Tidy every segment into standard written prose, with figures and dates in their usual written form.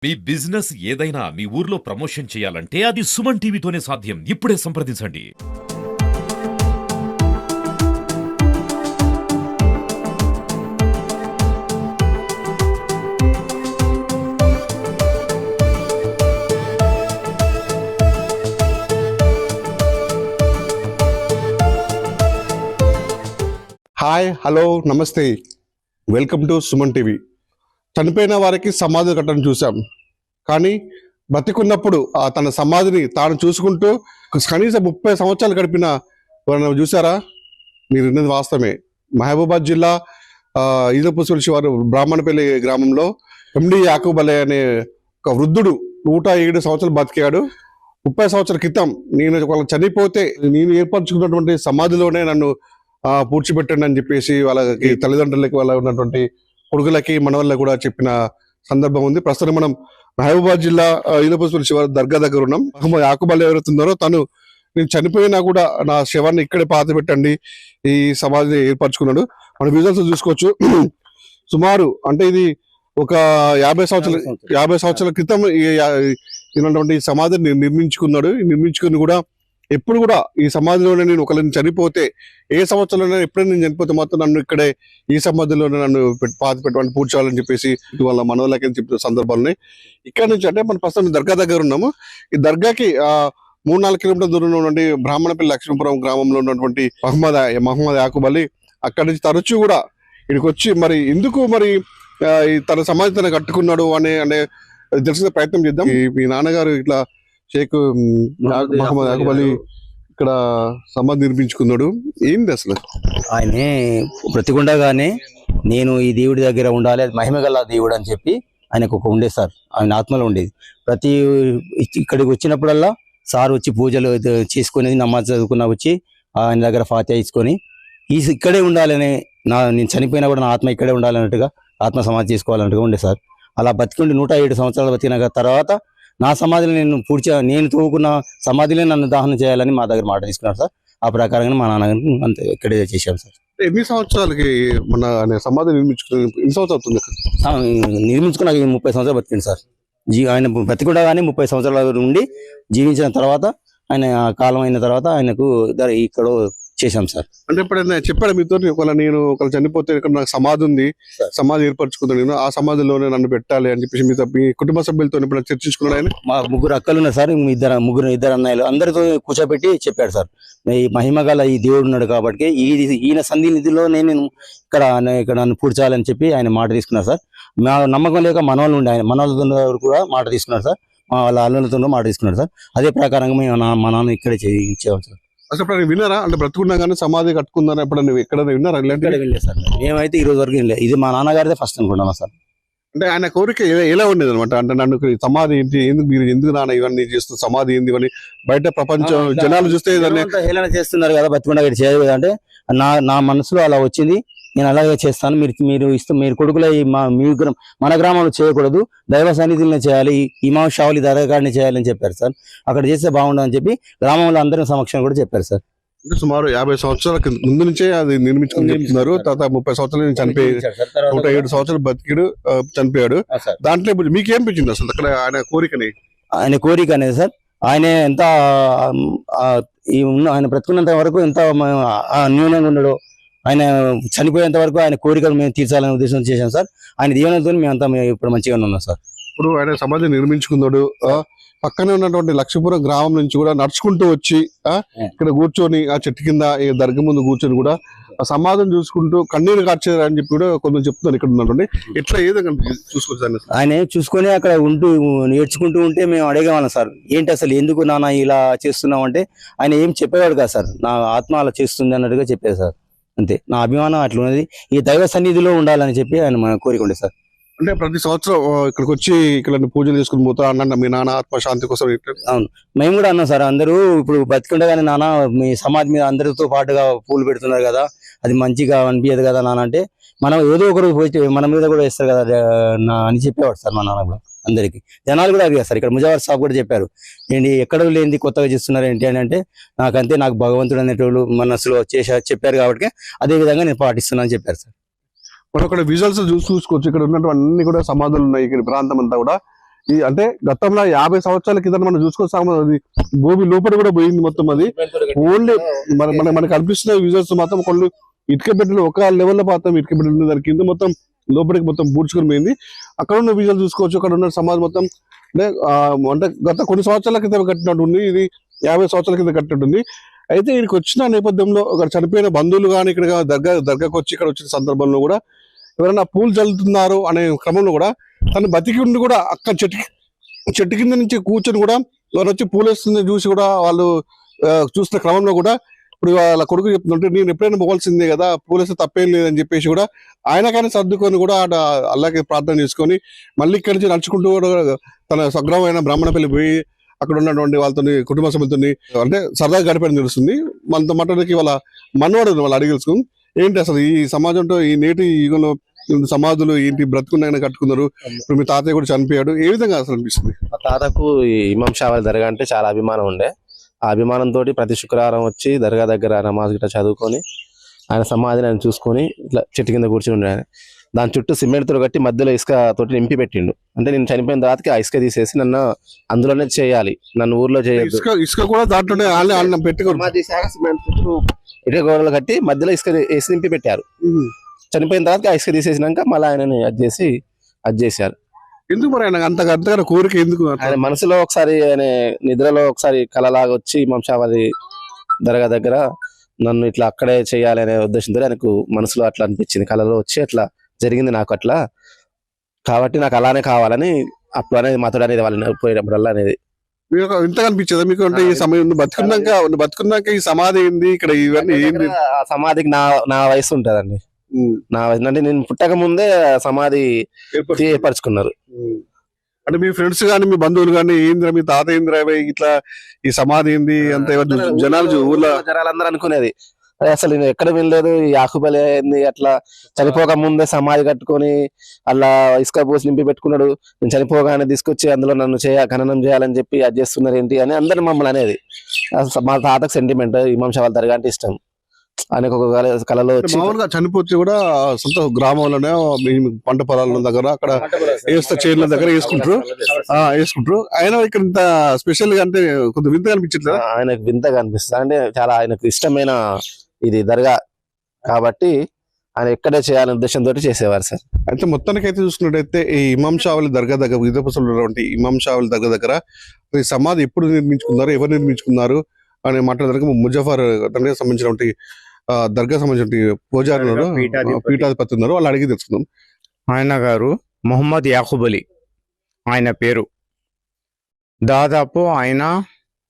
మీ business ఏదైనా మీ ఊర్లో promotion చేయాలంటే అది సుమన్ టీవీతోనే సాధ్యం. ఇప్పుడే సంప్రదించండి. హాయ్, హలో, నమస్తే, వెల్కమ్ టు సుమన్ టీవీ. చనిపోయిన వారికి సమాధి కట్టడం చూసాం, కానీ బతికున్నప్పుడు తన సమాధిని తాను చూసుకుంటూ కనీసం 30 సంవత్సరాలు గడిపిన ఎవరైనా చూసారా? మీరు విన్నది వాస్తవమే. మహబూబాద్ జిల్లా ఈదపుసూరి శివారు బ్రాహ్మణపల్లి గ్రామంలో ఎండి యాకూబ్ అలీ అనే ఒక వృద్ధుడు 107 సంవత్సరాలు బతికాడు. 30 సంవత్సరాల క్రితం నేను వాళ్ళ చనిపోతే నేను ఏర్పరచుకున్నటువంటి సమాధిలోనే నన్ను పూడ్చిపెట్టండి అని చెప్పేసి వాళ్ళకి తల్లిదండ్రులకి వాళ్ళ ఉన్నటువంటి కొడుకులకి మనవళ్ళకి కూడా చెప్పిన సందర్భం ఉంది. ప్రస్తుతం మనం మహబూబాద్ జిల్లా ఈదపుసూరి శివారు దర్గా దగ్గర ఉన్నాం. మహమ్మద్ యాకూబ్ అలీ ఎవరుతున్నారో తను నేను చనిపోయినా కూడా నా శవాన్ని ఇక్కడే పాత పెట్టండి, ఈ సమాధిని ఏర్పరచుకున్నాడు. మన విజువల్స్ చూసుకోవచ్చు. సుమారు అంటే ఇది ఒక 50 సంవత్సరాల క్రితం ఉన్నటువంటి సమాధిని నిర్మించుకున్నాడు. నిర్మించుకుని కూడా ఎప్పుడు కూడా ఈ సమాధిలోనే నేను ఒకరిని చనిపోతే ఏ సంవత్సరంలో ఎప్పుడైనా నేను చనిపోతే మాత్రం నన్ను ఇక్కడే ఈ సమాధిలోనే నన్ను పాత పెట్టమని పూడ్చాలని చెప్పేసి వాళ్ళ మనవలకి చెప్పిన సందర్భాలు ఉన్నాయి. ఇక్కడ నుంచి అంటే మనం ప్రస్తుతం దర్గా దగ్గర ఉన్నాము. ఈ దర్గాకి 3-4 కిలోమీటర్ల దూరంలో ఉన్నటువంటి బ్రాహ్మణపల్లి లక్ష్మీపురం గ్రామంలో ఉన్నటువంటి మహమ్మద్ యాకూబ్ అలీ అక్కడి నుంచి తరచూ కూడా ఇక్కడికి వచ్చి మరి ఎందుకు మరి తన సమాధి తన కట్టుకున్నాడు అనే తెలుసుకునే ప్రయత్నం చేద్దాం. మీ నాన్నగారు ఇట్లా షేక్ మహమ్మద్ యాకూబ్ అలీ ఇక్కడ సమాధి నిర్మించుకున్నాడు. ఏంది అసలు? ఆయనే బ్రతికుండగానే నేను ఈ దేవుడి దగ్గర ఉండాలి, అది మహిమగల దేవుడు అని చెప్పి ఆయనకు ఒక ఉండేది సార్. ఆయన ఆత్మలో ఉండేది. ప్రతి ఇక్కడికి వచ్చినప్పుడల్లా సార్ వచ్చి పూజలు చేసుకునేది, నమాజ్ చదువుకున్నా వచ్చి ఆయన దగ్గర ఫాతిహా ఇచ్చుకొని ఇక్కడే ఉండాలని, నేను చనిపోయినా కూడా నా ఆత్మ ఇక్కడే ఉండాలన్నట్టుగా ఆత్మ సమాధి చేసుకోవాలన్నట్టుగా ఉండే సార్. అలా బతికుండి 107 సంవత్సరాలు బతికిన తర్వాత నా సమాధిని నేను తవ్వుకున్న సమాధిలో నన్ను దహనం చేయాలని మా దగ్గర మాట తీసుకున్నారు సార్. ఆ ప్రకారంగా మా నాన్నగారిని అంతే ఇక్కడే చేశాం సార్. ఎన్ని సంవత్సరాలకి మన సమాధి నిర్మించుకుని ఎన్ని సంవత్సరాలు అవుతుంది? నిర్మించుకున్న 30 సంవత్సరాలు బతికింది సార్. ఆయన బతికుండగానే 30 సంవత్సరాల ఉండి జీవించిన తర్వాత ఆయన కాలం అయిన తర్వాత ఆయనకు ఇక్కడ చేశాం సార్. అంటే ఎప్పుడైనా చెప్పాడు మీతో నేను ఒకళ్ళు చనిపోతే ఇక్కడ నాకు సమాధి ఉంది, సమాధి ఏర్పరచుకుంటాను, నేను ఆ సమాధిలోనే నన్ను పెట్టాలి అని చెప్పేసి మీ కుటుంబ సభ్యులతో ఎప్పుడైనా చర్చించుకున్నాడు ఆయన? మా 3 అక్కలు ఉన్నారు సార్, ఇద్దరు అన్నయ్యలు అందరితో కూర్చోబెట్టి చెప్పాడు సార్. ఈ మహిమగల ఈ దేవుడు ఉన్నాడు కాబట్టి ఈయన సన్నిధిలో నేను ఇక్కడ నన్ను పూడ్చాలని చెప్పి ఆయన మాట తీసుకున్నారు సార్. మా నమ్మకం లేక మనవాళ్ళు ఉండే ఆయన మనవాళ్ళతో కూడా మాట తీసుకున్నారు సార్. వాళ్ళ అల్లులతో మాట తీసుకున్నారు సార్. అదే ప్రకారంగా మా నాన్న ఇక్కడే ఇచ్చేవాళ్ళు సార్. అసలు విన్నారా? అంటే బ్రతుకున్నా కానీ సమాధి కట్టుకుందని ఎప్పుడైనా ఎక్కడైనా విన్నారా? వెళ్ళలేదు సార్. మేమైతే ఈ రోజు వరకు వెళ్ళలేదు. ఇది మా నాన్నగారిదే ఫస్ట్ అనుకుంటున్నాను సార్. అంటే ఆయన కోరిక ఎలా ఉండేది అనమాట? అంటే నన్ను సమాధి ఏంటి, ఎందుకు నాన్న ఇవన్నీ చేస్తూ సమాధి ఏంది అని బయట ప్రపంచం జనాలు చూస్తే హేళన చేస్తున్నారు కదా, బతికుండా ఇక్కడ చేయదు కదా అంటే నా మనసులో అలా వచ్చింది. నేను అలాగే చేస్తాను, మీరు కొడుకుల మన గ్రామంలో చేయకూడదు, దైవ సన్నిధిని చేయాలి, ఇమాం షావులి దర్గాని చేయాలని చెప్పారు సార్. అక్కడ చేస్తే బాగుండదని చెప్పి గ్రామంలో అందరి సమక్షం కూడా చెప్పారు సార్. సుమారు 50 సంవత్సరాల ముందు నుంచే అది నిర్మించుకుని చెప్తున్నారు. తర్వాత 30 సంవత్సరాలు చనిపోయి 107 సంవత్సరాలు బతికిడు చనిపోయాడు. దాంట్లో మీకు ఏమనిపించింది అసలు అక్కడ ఆయన కోరిక అనేది సార్? ఆయన ఎంత ఆయన బ్రతుకున్నంత వరకు ఎంత న్యూనంగా ఉన్నాడో, ఆయన చనిపోయేంత వరకు ఆయన కోరికలు మేము తీర్చాలనే ఉద్దేశం చేశాం సార్. ఆయన దీవెనతో మేమంతా ఇప్పుడు మంచిగా ఉన్నాం సార్. ఇప్పుడు ఆయన సమాధి నిర్మించుకున్నాడు. పక్కనే ఉన్నటువంటి లక్ష్మీపురం గ్రామం నుంచి కూడా నడుచుకుంటూ వచ్చి ఇక్కడ కూర్చొని ఆ చెట్టు కింద దర్గా ముందు కూర్చొని కూడా ఆ సమాధిని చూసుకుంటూ కన్నీరు కార్చారు అని చెప్పి కూడా కొంచెం చెప్తున్నారు ఇక్కడ ఉన్నటువంటి. ఎట్లా ఏదో చూసుకోవచ్చు ఆయన చూసుకొని అక్కడ నేర్చుకుంటూ ఉంటే మేము అడిగేవాళ్ళం సార్, ఏంటి అసలు ఎందుకు నాన్న ఇలా చేస్తున్నాం అంటే ఆయన ఏం చెప్పేవాడు కాదు సార్. నా ఆత్మ అలా చేస్తుంది అన్నట్టుగా చెప్పేది సార్. అంతే, నా అభిమానం అట్లా ఉన్నది. ఈ దైవ సన్నిధిలో ఉండాలని చెప్పి ఆయన మన కోరిక ఉండే సార్. అంటే ప్రతి సంవత్సరం ఇక్కడికి వచ్చి ఇక్కడ పూజలు చేసుకుని పోతా అన్న మీ నాన్న ఆత్మశాంతి కోసం? అవును, మేము కూడా అన్నాం సార్. అందరూ ఇప్పుడు బతికుండగానే నాన్న మీ సమాధి మీద అందరితో పాటుగా పూలు పెడుతున్నారు కదా, అది మంచిగా అనిపించదు కదా నాన్న అంటే, మనం ఏదో ఒకరు పోయి మన మీద కూడా వేస్తారు కదా అని చెప్పేవాడు సార్ మా నాన్న కూడా. అందరికి జనాలు కూడా అడిగారు సార్. ఇక్కడ ముజావర్ సాబ్ కూడా చెప్పారు, ఏంటి ఎక్కడ లేనిది కొత్తగా చేస్తున్నారు ఏంటి అని అంటే, నాకు భగవంతుడు అనేటోళ్ళు మనసులో చెప్పారు కాబట్టి అదే విధంగా నేను పాటిస్తున్నాను అని చెప్పారు సార్. మనం అక్కడ విజువల్స్ చూసుకోవచ్చు. ఇక్కడ ఉన్నటువంటి అన్ని కూడా సమాధులు ఉన్నాయి. ఇక్కడ ప్రాంతం అంతా కూడా ఈ అంటే గతంలో 50 సంవత్సరాల కింద మనం చూసుకొస్తాము, అది భూమి లోపల కూడా పోయింది మొత్తం. అది ఓన్లీ మనకు అనిపిస్తున్న విజువల్స్ మాత్రం కొన్ని ఇటుక బిడ్డలు ఒక లెవెల్లో మాత్రం ఇటుక బిడ్డలు దాని కింద మొత్తం లోపలికి మొత్తం పూడ్చుకొని పోయింది. అక్కడ ఉన్న విజువల్ చూసుకోవచ్చు. అక్కడ ఉన్న సమాజం మొత్తం అంటే గత కొన్ని సంవత్సరాల క్రితం కట్టినట్టు ఉంది, ఇది 50 సంవత్సరాల కింద కట్టినట్టుంది. అయితే ఇక్కడికి వచ్చిన నేపథ్యంలో అక్కడ చనిపోయిన బంధువులు కానీ ఇక్కడ దర్గాకు వచ్చి ఇక్కడ వచ్చిన సందర్భంలో కూడా ఎవరైనా పూలు చల్లుతున్నారు అనే క్రమంలో కూడా తను బతికి ఉండి కూడా అక్కడ చెట్టు కింద నుంచి కూర్చొని కూడా ఎవరు వచ్చి పూలు వేస్తుంది చూసి కూడా వాళ్ళు చూస్తున్న క్రమంలో కూడా ఇప్పుడు వాళ్ళ కొడుకు చెప్తుంటే నేను ఎప్పుడైనా పోవాల్సిందే కదా, పూలేస్తే తప్పేం లేదని చెప్పేసి కూడా ఆయనకైనా సర్దుకొని కూడా అల్లాకి ప్రార్థన చేసుకొని మళ్ళీ ఇక్కడి నుంచి నడుచుకుంటూ కూడా తన స్వగ్రామైన బ్రాహ్మణపల్లి పోయి అక్కడ ఉన్నటువంటి వాళ్ళతో కుటుంబ సభ్యులతో అంటే సరదాగా గడిపని తెలుస్తుంది. మనతో మాట్లాడడానికి వాళ్ళ మనవాడు వాళ్ళు అడిగి తెలుసుకుని ఏంటి అసలు ఈ సమాజంతో ఈ నేటి యుగంలో సమాధులు ఏంటి బ్రతుకున్నాయని కట్టుకున్నారు, ఇప్పుడు మీ తాతయ్య కూడా చనిపోయాడు, ఏ విధంగా అసలు అనిపిస్తుంది? మా తాతకు ఈ ఇమాం షావలి దర్గా అంటే చాలా అభిమానం ఉండే. ఆ అభిమానంతో ప్రతి శుక్రవారం వచ్చి దర్గా దగ్గర నమాజ్ గిట్ట చదువుకొని ఆయన సమాధిని ఆయన చూసుకొని ఇట్లా చెట్టు కింద కూర్చుని ఉండే. దాని చుట్టూ సిమెంట్తో కట్టి మధ్యలో ఇసుక తోటి నింపి పెట్టిండు. అంటే నేను చనిపోయిన తర్వాతకి ఆ ఇసుక తీసేసి నన్ను అందులోనే చేయాలి, నన్ను ఊర్లో చేయొద్దు. ఇసుక కూడా దాంట్లోనే పెట్టుకోరు, సిమెంట్ చుట్టూ ఇటుక గోడలు కట్టి మధ్యలో ఇసుక వేసి నింపి పెట్టారు. చనిపోయిన తర్వాత ఆ ఇసుక తీసేసినాక మళ్ళీ ఆయనని అది చేశారు. ఎందుకు మరి ఆయన అంతగా కోరిక ఎందుకు? ఆయన మనసులో ఒకసారి ఆయన నిద్రలో ఒకసారి కలలాగా వచ్చి ఇమాం షావలి దర్గా దగ్గర నన్ను ఇట్లా అక్కడే చేయాలి అనే ఉద్దేశంతో ఆయనకు మనసులో అట్లా అనిపించింది, కళలో వచ్చి అట్లా జరిగింది నాకు అట్లా, కాబట్టి నాకు అలానే కావాలని అప్పుడు అనేది మాతో అనేది వాళ్ళని పోయినప్పుడల్లా అనేది. మీకు ఇంతగా అనిపించదా మీకు? అంటే ఈ సమయం బతుకున్నాక ఈ సమాధి ఏంది ఇక్కడ ఇవన్నీ ఏంది? ఆ సమాధికి నా వయసు ఉంటదండి, నా వయసు అంటే నేను పుట్టక ముందే సమాధి ఏర్పరచుకున్నారు. అంటే మీ ఫ్రెండ్స్ గానీ మీ బంధువులు గానీ ఏంద్రా మీ తాత ఏంద్రా ఇట్లా ఈ సమాధి ఏంది అంత జనాలు ఊర్లో జనాలందరూ అనుకునేది, అసలు నేను ఎక్కడ వినలేదు ఈ యాకుబలి ఏంది అట్లా చనిపోక ముందే సమాధి కట్టుకొని అలా ఇసుక పోసి నింపి పెట్టుకున్నాడు, నేను చనిపోగానే తీసుకొచ్చి అందులో నన్ను ఖననం చేయాలని చెప్పి అది చేస్తున్నారు ఏంటి అని అందరు మమ్మల్ని అనేది. మా తాతకు సెంటిమెంట్ ఇమాం షావలి దర్గా అంటే ఇష్టం. ఆయనకు ఒక కళలో మామూలుగా చనిపోతే కూడా సొంత గ్రామంలోనే పంట పొలాల దగ్గర అక్కడ చేనుల దగ్గర వేసుకుంటారు. ఆయన ఇక్కడ ఇంత స్పెషల్ గా అంటే కొంత వింతగా అనిపించట్లేదు? ఆయనకు వింతగా అనిపిస్తుంది, అంటే చాలా ఆయనకు ఇష్టమైన ఇది దర్గా కాబట్టి ఆయన ఎక్కడే చేయాలనే ఉద్దేశంతో చేసేవారు సార్. అయితే మొత్తానికి అయితే చూసుకున్నట్టయితే ఈ ఇమాం షావలి దర్గా దగ్గర విజయపూర్లో ఉన్నటువంటి ఇమాం షావలి దర్గా దగ్గర ఈ సమాధి ఎప్పుడు నిర్మించుకున్నారు, ఎవరు నిర్మించుకున్నారు అని మాట్లాడడానికి ముజఫర్ దానికి సంబంధించినటువంటి దర్గా సంబంధించిన పూజారులు పీఠాధిపతి ఉన్నారు, వాళ్ళు అడిగి తెలుసుకుందాం. ఆయన గారు మొహమ్మద్ యాకూబ్ అలీ ఆయన పేరు. దాదాపు ఆయన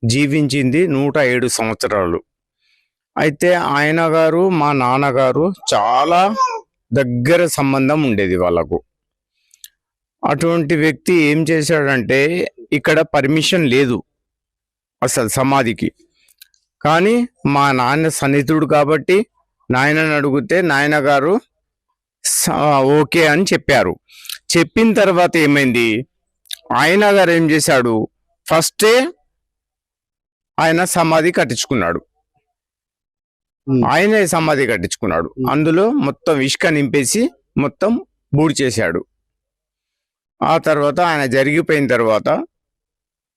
జీవించింది 107 సంవత్సరాలు. అయితే ఆయన గారు మా నాన్నగారు చాలా దగ్గర సంబంధం ఉండేది వాళ్ళకు. అటువంటి వ్యక్తి ఏం చేశాడంటే ఇక్కడ పర్మిషన్ లేదు అసలు సమాధికి, కానీ మా నాన్న సన్నిహితుడు కాబట్టి నాయనని అడిగితే నాయన గారు ఓకే అని చెప్పారు. చెప్పిన తర్వాత ఏమైంది, ఆయన గారు ఏం చేశాడు, ఫస్టే ఆయన సమాధి కట్టించుకున్నాడు. ఆయనే సమాధి కట్టించుకున్నాడు, అందులో మొత్తం ఇసుక నింపేసి మొత్తం బూడి చేశాడు. ఆ తర్వాత ఆయన జరిగిపోయిన తర్వాత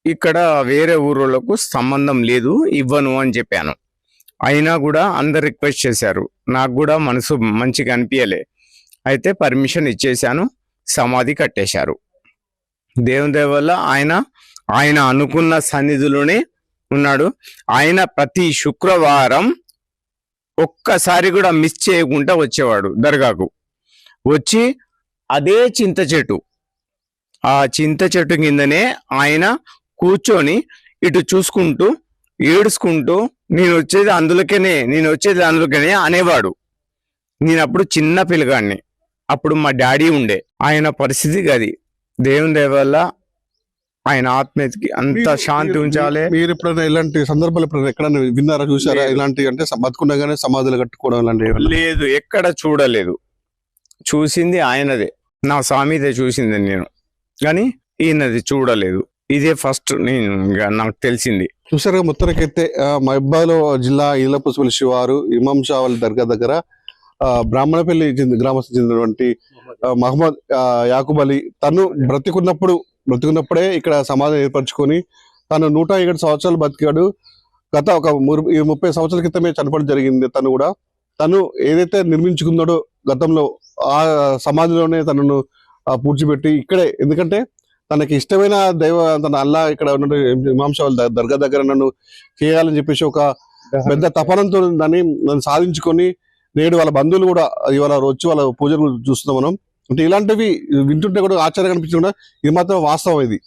ఇక్కడ వేరే ఊరోళ్లకు సంబంధం లేదు ఇవ్వను అని చెప్పాను. అయినా కూడా అందరు రిక్వెస్ట్ చేశారు, నాకు కూడా మనసు మంచిగా అనిపించలే. అయితే పర్మిషన్ ఇచ్చేశాను, సమాధి కట్టేశారు. దేవుని దయ వల్ల ఆయన అనుకున్న సన్నిధిలోనే ఉన్నాడు. ఆయన ప్రతి శుక్రవారం ఒక్కసారి కూడా మిస్ చేయకుండా వచ్చేవాడు దర్గాకు. వచ్చి అదే చింత చెట్టు, ఆ చింత చెట్టు కిందనే ఆయన కూర్చొని ఇటు చూసుకుంటూ ఏడుచుకుంటూ నేను వచ్చేది అందులోకనే అనేవాడు. నేను అప్పుడు చిన్న పిల్లగాడిని, అప్పుడు మా డాడీ ఉండే. ఆయన పరిస్థితి గది. దేవుని దయ వల్ల ఆయన ఆత్మకి అంత శాంతి ఉంచాలి. మీరు ఎప్పుడైనా ఇలాంటి సందర్భాలు ఎప్పుడైనా ఎక్కడైనా విన్నారా, చూసారా? ఇలాంటి అంటే బతుకుండగానే సమాధులు కట్టుకోవడం లాంటివి లేదు, ఎక్కడ చూడలేదు. చూసింది ఆయనదే, నా స్వామిదే చూసింది నేను, కానీ ఈయనది చూడలేదు. ఇదే ఫస్ట్ నాకు తెలిసింది. చూసారుగా మొత్తానికైతే మహబూబాబాద్ జిల్లా ఈలపుసుపల్లి శివారు ఇమాం షావలి దర్గా దగ్గర బ్రాహ్మణపల్లి గ్రామస్థ చెందినటువంటి మహమ్మద్ యాకూబ్ అలీ తను బ్రతికున్నప్పుడు బ్రతుకున్నప్పుడే ఇక్కడ సమాధి ఏర్పరచుకొని తను 107 సంవత్సరాలు బతికాడు. గత ఒక 30 సంవత్సరాల క్రితమే చనిపోవడం జరిగింది. తను ఏదైతే నిర్మించుకున్నాడో గతంలో ఆ సమాధిలోనే తనను పూడ్చిపెట్టి ఇక్కడే, ఎందుకంటే తనకి ఇష్టమైన తన అల్లా ఇక్కడ ఉన్న ఇమాం షావుల్ దర్గా దగ్గర నన్ను చేయాలని చెప్పేసి ఒక పెద్ద తపనంతో నన్ను సాధించుకొని నేడు వాళ్ళ బంధువులు కూడా ఇవాళ వచ్చి వాళ్ళ పూజలు చూస్తున్నాం మనం. అంటే ఇలాంటివి వింటుంటే కూడా ఆశ్చర్యంగా అనిపించింది కూడా ఇది మాత్రం వాస్తవం ఇది.